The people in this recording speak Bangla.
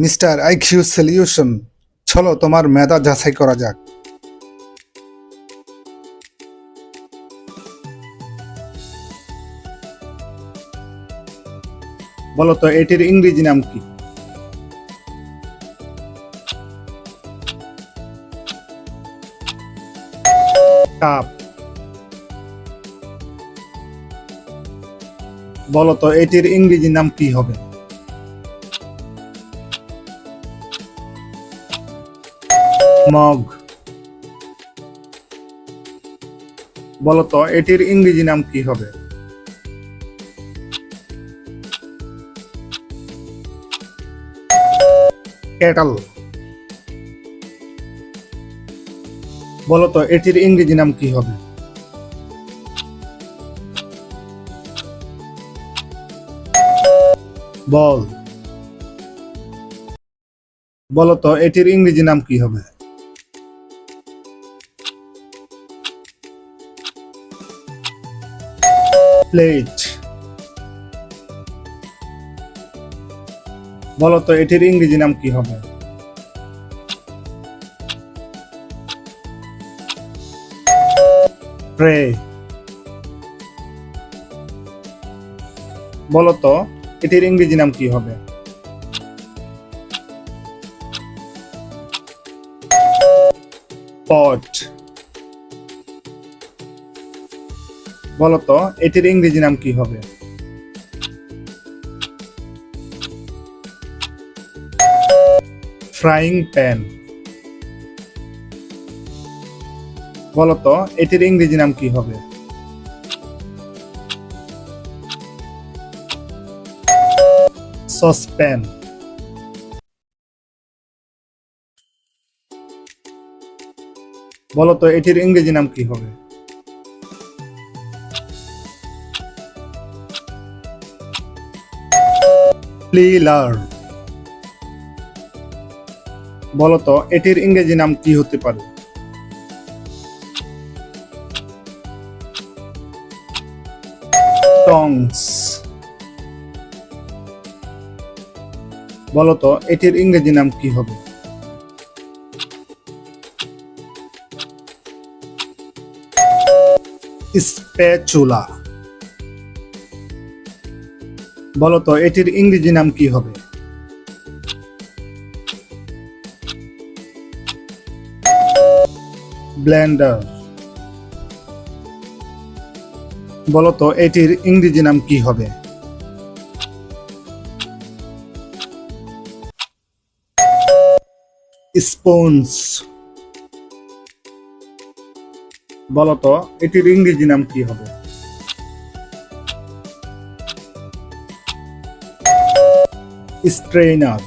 মিস্টার আইকিউ সলিউশন, চলো তোমার মেধা যাচাই করা যাক। বলো তো এটির ইংরেজি নাম কি? কাপ। বলো তো এটির ইংরেজি নাম কি হবে? মগ। বলো তো এটির ইংরেজি নাম কি হবে? কেটল। বলো তো এটির ইংরেজি নাম কি হবে? বল। বলো তো এটির ইংরেজি নাম কি হবে? প্লেট। বলো তো এটির ইংরেজি নাম কি হবে? ট্রে। বলো তো এটির ইংরেজি নাম কি হবে? পট। বলো তো এটির ইংরেজি নাম কি হবে? Frying pan. বলো তো এটির ইংরেজি নাম কি হবে? সসপ্যান। বলো তো এটির ইংরেজি নাম কি হবে? প্লিলার। বলো তো এটির ইংরেজি নাম কি হতে পারে? টংস। বলো তো এটির ইংরেজি নাম কি হবে? স্প্যাচুলা। বলো তো এটির ইংরেজি নাম কি হবে? ব্লেন্ডার। বলো তো এটির ইংরেজি নাম কি হবে? স্পঞ্জ। বলো তো এটির ইংরেজি নাম কি হবে? স্ট্রেইনার।